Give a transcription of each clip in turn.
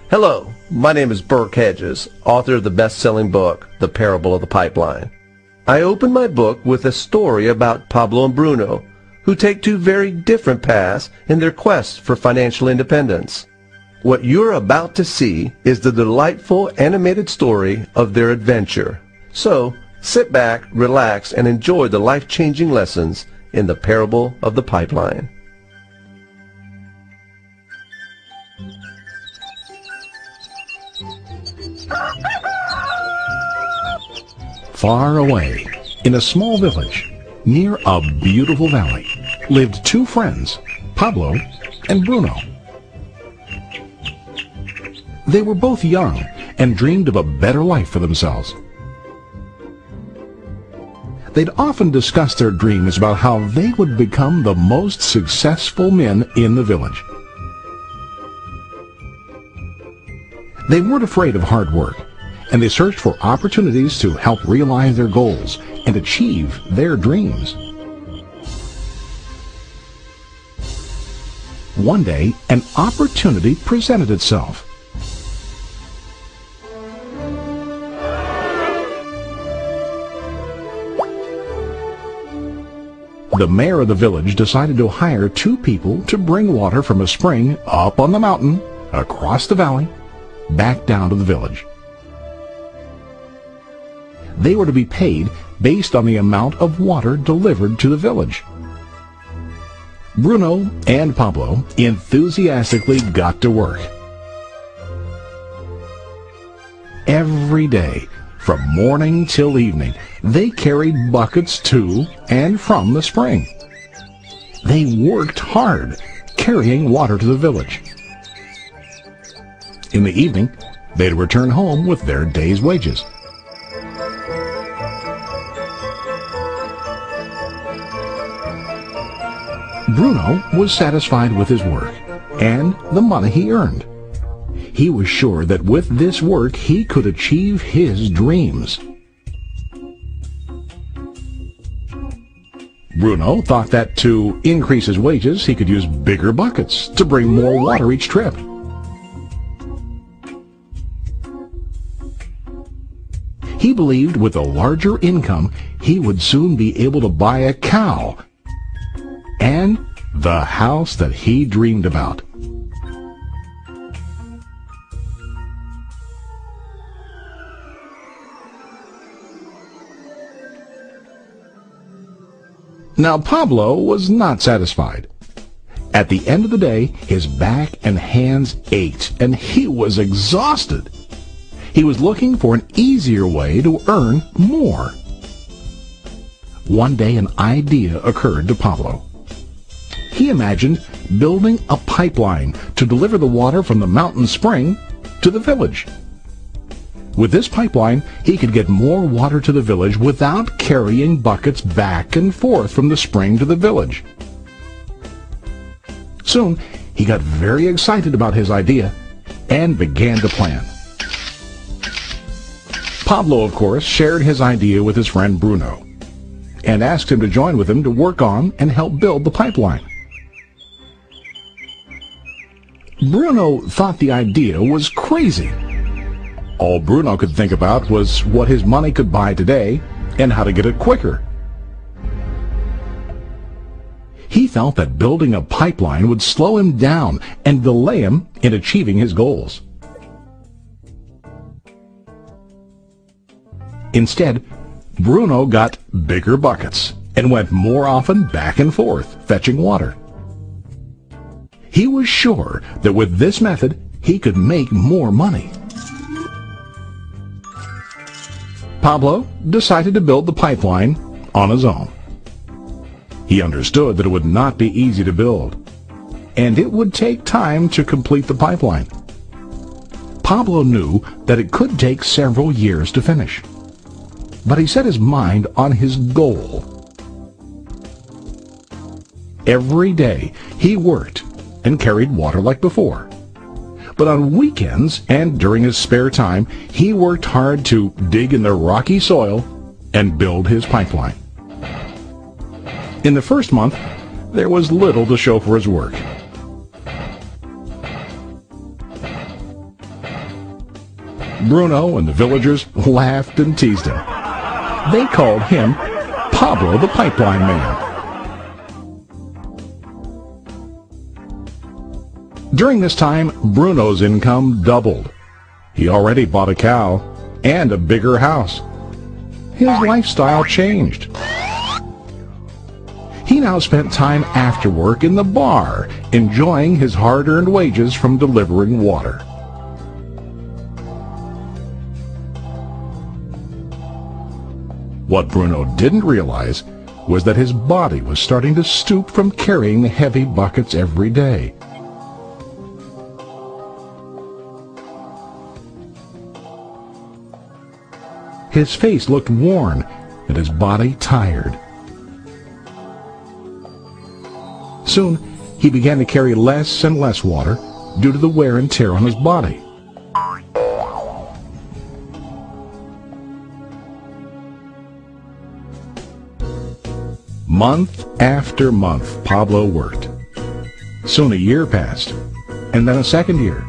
Hello, my name is Burke Hedges, author of the best-selling book, The Parable of the Pipeline. I open my book with a story about Pablo and Bruno, who take two very different paths in their quest for financial independence. What you're about to see is the delightful animated story of their adventure. So, sit back, relax, and enjoy the life-changing lessons in The Parable of the Pipeline. Far away, in a small village, near a beautiful valley, lived two friends, Pablo and Bruno. They were both young and dreamed of a better life for themselves. They'd often discussed their dreams about how they would become the most successful men in the village. They weren't afraid of hard work, and they searched for opportunities to help realize their goals and achieve their dreams. One day, an opportunity presented itself. The mayor of the village decided to hire two people to bring water from a spring up on the mountain, across the valley, back down to the village. They were to be paid based on the amount of water delivered to the village. Bruno and Pablo enthusiastically got to work. Every day, from morning till evening, they carried buckets to and from the spring. They worked hard, carrying water to the village. In the evening, they'd return home with their day's wages. Bruno was satisfied with his work and the money he earned. He was sure that with this work he could achieve his dreams. Bruno thought that to increase his wages he could use bigger buckets to bring more water each trip. He believed with a larger income he would soon be able to buy a cow and the house that he dreamed about. Now Pablo was not satisfied. At the end of the day, his back and hands ached, and he was exhausted. He was looking for an easier way to earn more. One day an idea occurred to Pablo. He imagined building a pipeline to deliver the water from the mountain spring to the village. With this pipeline, he could get more water to the village without carrying buckets back and forth from the spring to the village. Soon, he got very excited about his idea and began to plan. Pablo, of course, shared his idea with his friend Bruno and asked him to join with him to work on and help build the pipeline. Bruno thought the idea was crazy. All Bruno could think about was what his money could buy today and how to get it quicker. He felt that building a pipeline would slow him down and delay him in achieving his goals. Instead, Bruno got bigger buckets and went more often back and forth, fetching water. He was sure that with this method, he could make more money. Pablo decided to build the pipeline on his own. He understood that it would not be easy to build, and it would take time to complete the pipeline. Pablo knew that it could take several years to finish, but he set his mind on his goal. Every day he worked and carried water like before. But on weekends and during his spare time, he worked hard to dig in the rocky soil and build his pipeline. In the first month, there was little to show for his work. Bruno and the villagers laughed and teased him. They called him Pablo the Pipeline Man. During this time, Bruno's income doubled. He already bought a cow and a bigger house. His lifestyle changed. He now spent time after work in the bar, enjoying his hard-earned wages from delivering water. What Bruno didn't realize was that his body was starting to stoop from carrying the heavy buckets every day. His face looked worn and his body tired. Soon, he began to carry less and less water due to the wear and tear on his body. Month after month, Pablo worked. Soon a year passed, and then a second year.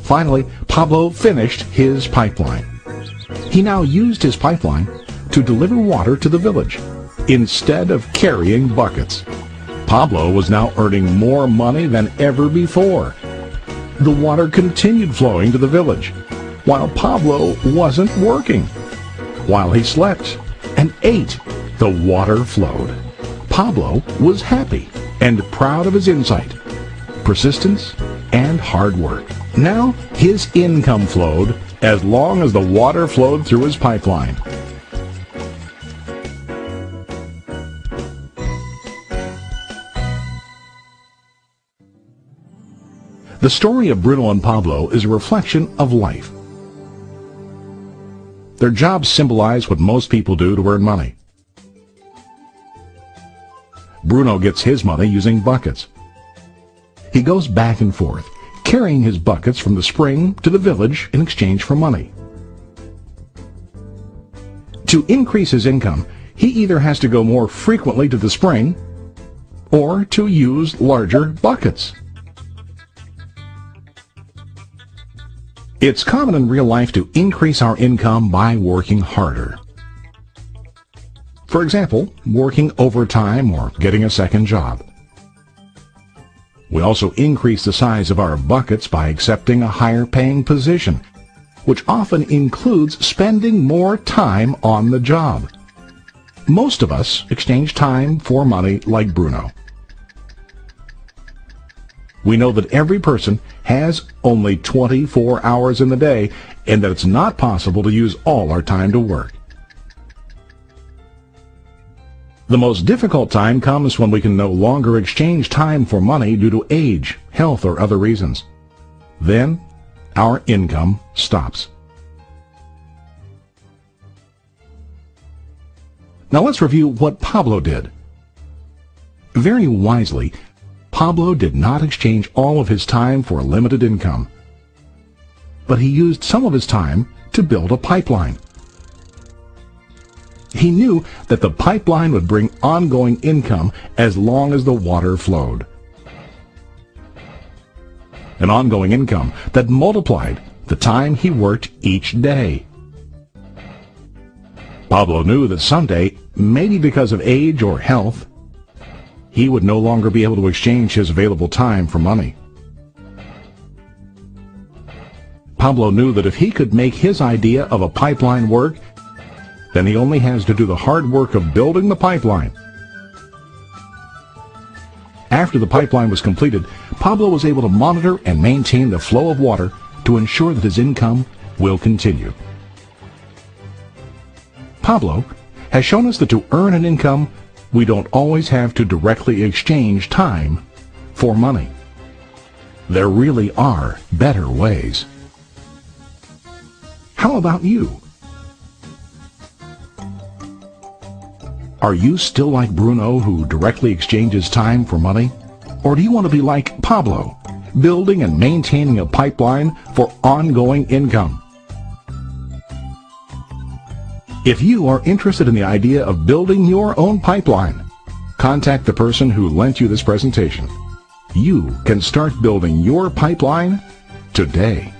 Finally, Pablo finished his pipeline. He now used his pipeline to deliver water to the village instead of carrying buckets. Pablo was now earning more money than ever before. The water continued flowing to the village, while Pablo wasn't working. While he slept and ate, the water flowed. Pablo was happy and proud of his insight, persistence, and hard work. Now his income flowed as long as the water flowed through his pipeline. The story of Bruno and Pablo is a reflection of life. Their jobs symbolize what most people do to earn money. Bruno gets his money using buckets. He goes back and forth, carrying his buckets from the spring to the village in exchange for money. To increase his income, he either has to go more frequently to the spring or to use larger buckets. It's common in real life to increase our income by working harder. For example, working overtime or getting a second job. We also increase the size of our buckets by accepting a higher paying position, which often includes spending more time on the job. Most of us exchange time for money like Bruno. We know that every person has only 24 hours in the day and that it's not possible to use all our time to work. The most difficult time comes when we can no longer exchange time for money due to age, health, or other reasons. Then, our income stops. Now let's review what Pablo did. Very wisely, Pablo did not exchange all of his time for a limited income, but he used some of his time to build a pipeline. He knew that the pipeline would bring ongoing income as long as the water flowed. An ongoing income that multiplied the time he worked each day. Pablo knew that someday, maybe because of age or health, he would no longer be able to exchange his available time for money. Pablo knew that if he could make his idea of a pipeline work, then he only has to do the hard work of building the pipeline. After the pipeline was completed, Pablo was able to monitor and maintain the flow of water to ensure that his income will continue. Pablo has shown us that to earn an income, we don't always have to directly exchange time for money. There really are better ways. How about you? Are you still like Bruno, who directly exchanges time for money? Or do you want to be like Pablo, building and maintaining a pipeline for ongoing income? If you are interested in the idea of building your own pipeline, contact the person who lent you this presentation. You can start building your pipeline today.